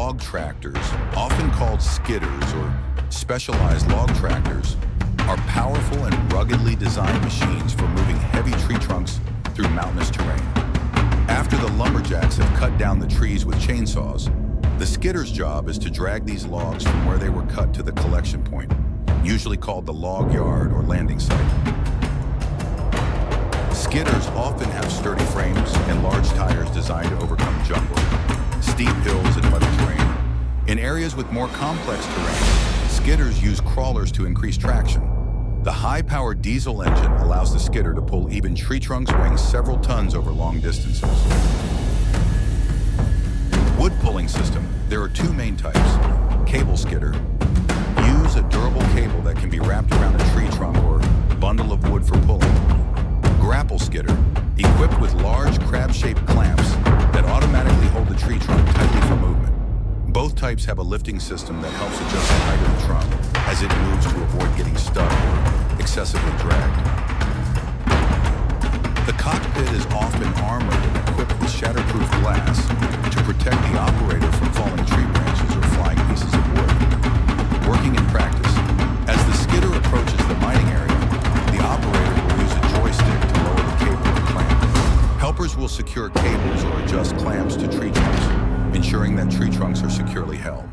Log tractors, often called skitters or specialized log tractors, are powerful and ruggedly designed machines for moving heavy tree trunks through mountainous terrain. After the lumberjacks have cut down the trees with chainsaws, the skitter's job is to drag these logs from where they were cut to the collection point, usually called the log yard or landing site. Skitters often have sturdy frames and large tires designed to overcome jungle, steep hills, and muddy terrain. In areas with more complex terrain, skitters use crawlers to increase traction. The high-powered diesel engine allows the skidder to pull even tree trunks weighing several tons over long distances. Wood pulling system. There are two main types. Cable skidder. Use a durable cable that can be wrapped around a tree trunk or bundle of wood for pulling. Grapple skidder. Equipped with large crab-shaped clamps that automatically hold the tree trunk tightly for movement. Both types have a lifting system that helps adjust the height of the trunk as it moves to avoid getting stuck or excessively dragged. The cockpit is often armored and equipped with shatterproof glass to protect the operator from falling tree branches or flying pieces of wood. Working in practice, as the skidder approaches the mining area, the operator will use a joystick to lower the cable or clamp. Helpers will secure cables or adjust clamps to tree trunks, ensuring that tree trunks are securely held.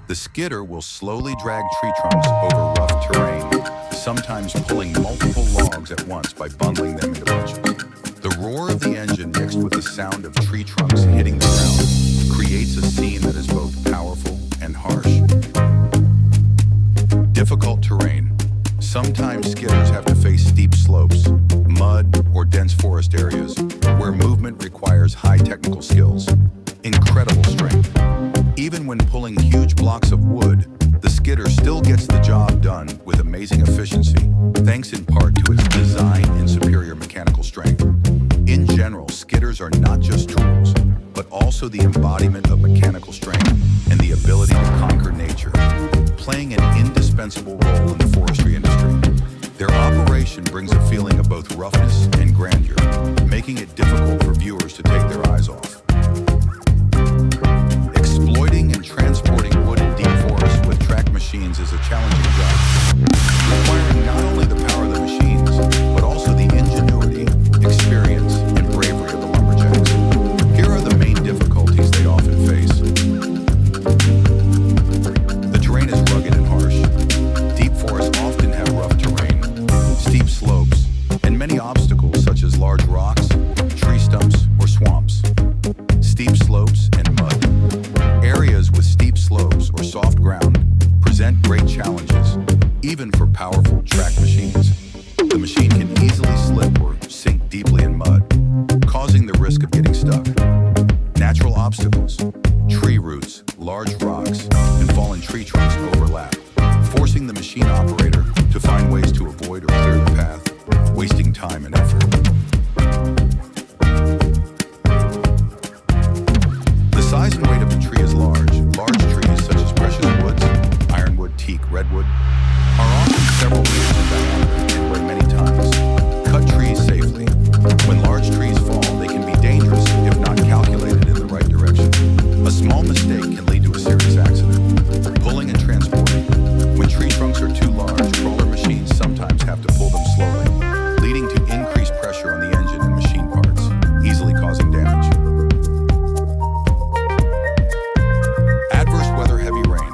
The skidder will slowly drag tree trunks over rough terrain, sometimes pulling multiple logs at once by bundling them into bunches. The roar of the engine mixed with the sound of tree trunks hitting the ground creates a scene that is both powerful and harsh. Difficult terrain. Sometimes skidders have to face steep slopes, mud, or dense forest areas where movement requires high technical skills. Incredible strength. Even when pulling huge blocks of wood, the skidder still gets the job done with amazing efficiency, thanks in part to its design and superior mechanical strength. In general, skidders are not just tools, but also the embodiment of mechanical strength and the ability to conquer nature, playing an indispensable role in the forestry industry. Their operation brings a feeling of both roughness and grandeur, making it difficult for viewers to take their eyes off. Exploiting and transporting wood in deep forests with track machines is a challenging job, requiring not only the power of the machines, but also the ingenuity, experience, and bravery of the lumberjacks. Here are the main difficulties they often face. The terrain is rugged and harsh. Deep forests often have rough terrain, steep slopes, and many obstacles such as large rocks, tree stumps, or swamps. Steep slopes and mud. Areas with steep slopes or soft ground present great challenges, even for powerful track machines. The machine can easily slip or sink deeply in mud, causing the risk of getting stuck. Natural obstacles, tree roots, large rocks, and fallen tree trunks overlap, forcing the machine operator to find ways to avoid or clear the path, wasting time and effort. The size and weight of the tree is large. Large trees such as precious woods, ironwood, teak, redwood, are often several meters in diameter and weigh many tons. Cut trees safely. When large trees fall, they can be dangerous if not calculated in the right direction. A small mistake can lead to a serious accident. Pulling and transporting. When tree trunks are too large, crawler machines sometimes have to pull them slowly, leading to increased pressure on the engine and machine parts, easily causing damage. Adverse weather, heavy rain.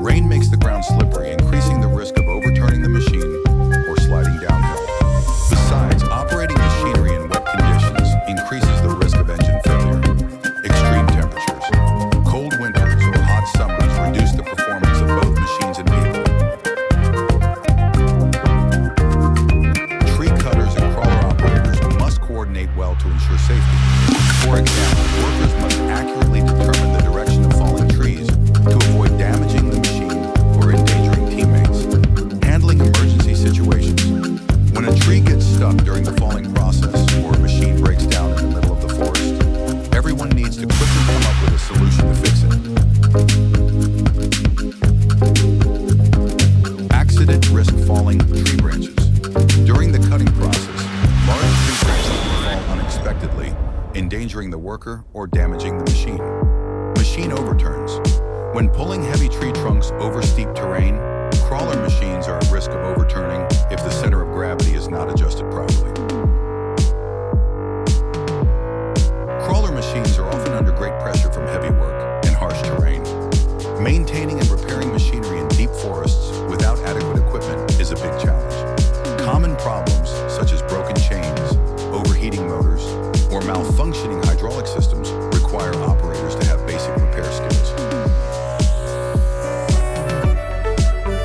Rain makes the ground slippery, increasing the risk of overturning the machine or sliding downhill. Besides, operating machinery in wet conditions increases the risk of engine failure. Extreme temperatures. Cold winters or hot summers reduce the performance of both machines and people. Tree cutters and crawler operators must coordinate well to ensure safety. For example, workers must accurately determine the direction of falling trees to avoid damaging the machine or endangering teammates. Handling emergency situations. When a tree gets stuck during the falling process or a machine breaks down in the middle of the forest, everyone needs to quickly come up with a solution to fix it. Accident risk falling tree branches. During the cutting process, large tree branches will fall unexpectedly, endangering the worker or damaging the machine. Machine overturns. When pulling heavy tree trunks over steep terrain, crawler machines are at risk of overturning if the center of gravity is not adjusted properly. Crawler machines are often under great pressure from heavy work and harsh terrain. Maintaining and repairing machinery in deep forests without adequate equipment is a big challenge. Common problems such as broken chains, overheating motors, or malfunctioning hydraulic systems require operators to have basic repair skills.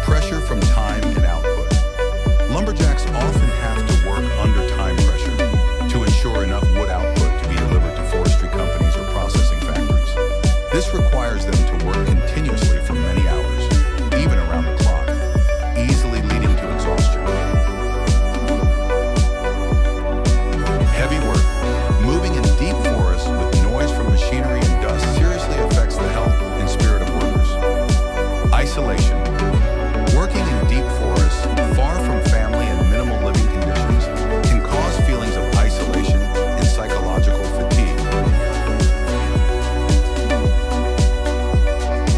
Pressure from time and output. Lumberjacks often have to work under time pressure to ensure enough wood output to be delivered to forestry companies or processing factories. This requires them to work continuously for many hours, even around the clock, easily leading to exhaustion. Heavy work. Moving in deep forests with noise from machinery and dust seriously affects the health and spirit of workers. Isolation. Working in deep forests, far from family and minimal living conditions, can cause feelings of isolation and psychological fatigue.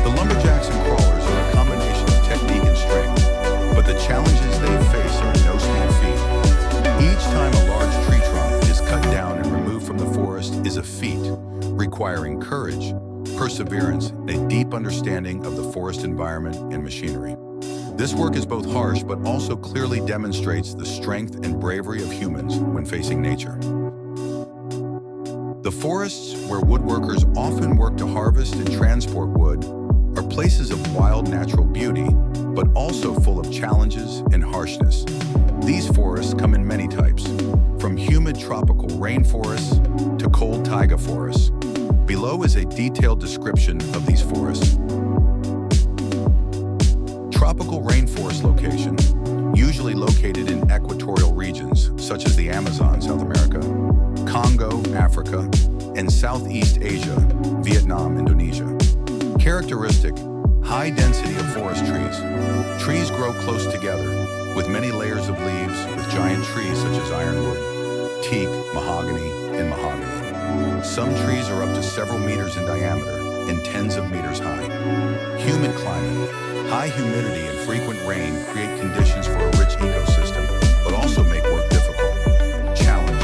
The lumberjacks and crawlers are a combination of technique and strength, but the challenges they face are no small feat. Each time a large tree trunk is cut down and removed from the forest is a feat, requiring courage, perseverance, and a deep understanding of the forest environment and machinery. This work is both harsh but also clearly demonstrates the strength and bravery of humans when facing nature. The forests where woodworkers often work to harvest and transport wood are places of wild natural beauty, but also full of challenges and harshness. These forests come in many types, from humid tropical rainforests to cold taiga forests. Below is a detailed description of these forests. Tropical rainforest location, usually located in equatorial regions such as the Amazon, South America, Congo, Africa, and Southeast Asia, Vietnam, Indonesia. Characteristic, high density of forest trees. Trees grow close together with many layers of leaves with giant trees such as ironwood, teak, mahogany, and mahogany. Some trees are up to several meters in diameter and tens of meters high. Humid climate. High humidity and frequent rain create conditions for a rich ecosystem, but also make work difficult. Challenge.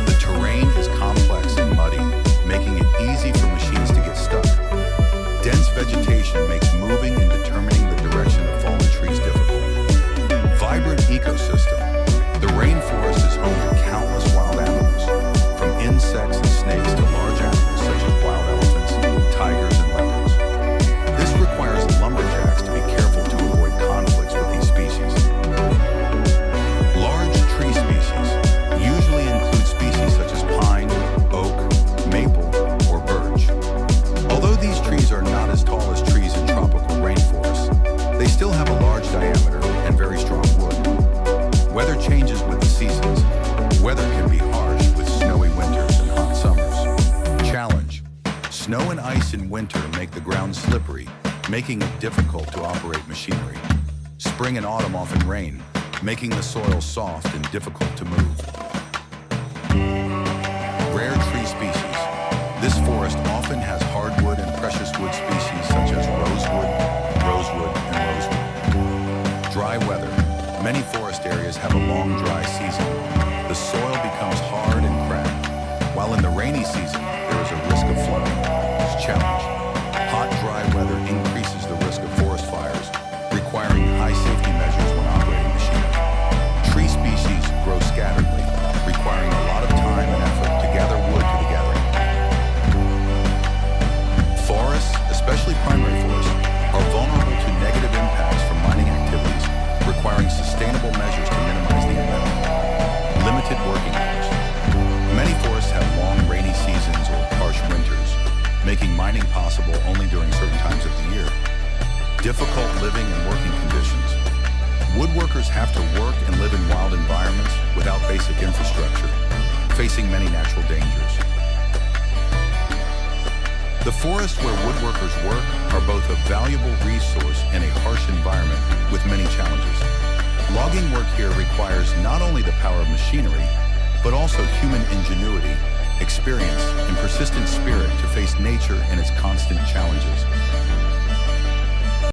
The terrain is complex and muddy, making it easy for machines to get stuck. Dense vegetation makes moving and determining the direction of fallen trees difficult. Vibrant ecosystem. The rainforest is home to countless wild animals, from insects and snakes to large animals such as wild elephants, tigers, and leopards. This requires lumberjacks to be careful to avoid conflicts with these species. Large tree species usually include species such as pine, oak, maple, or birch. Although these trees are not as tall as trees in tropical rainforests, they still have a large diameter and very strong wood. Weather changes with the seasons. Weather can be harsh with snowy winters and hot summers. Challenge. Snow and ice in winter make the ground slippery, making it difficult to operate machinery. Spring and autumn often rain, making the soil soft and difficult to move. Rare tree species. This forest often has hardwood and precious wood species such as rosewood, and rosewood. Dry weather. Many forest areas have a long dry season. The soil becomes hard and cracked, while in the rainy season, there is a risk of flooding. Challenge. Hot, dry weather increases the risk of forest fires, requiring high safety measures when operating machinery. Tree species grow scatteredly, requiring a lot of time and effort to gather wood to the gathering. Forests, especially primary forests, are vulnerable to negative impacts from mining activities, requiring sustainable measures to minimize the impact. Limited working hours. Many forests have long rainy seasons or harsh winters, making mining possible only during certain times of the year. Difficult living and working conditions. Woodworkers have to work and live in wild environments without basic infrastructure, facing many natural dangers. The forests where woodworkers work are both a valuable resource and a harsh environment with many challenges. Logging work here requires not only the power of machinery, but also human ingenuity, experience, and persistent spirit to face nature and its constant challenges.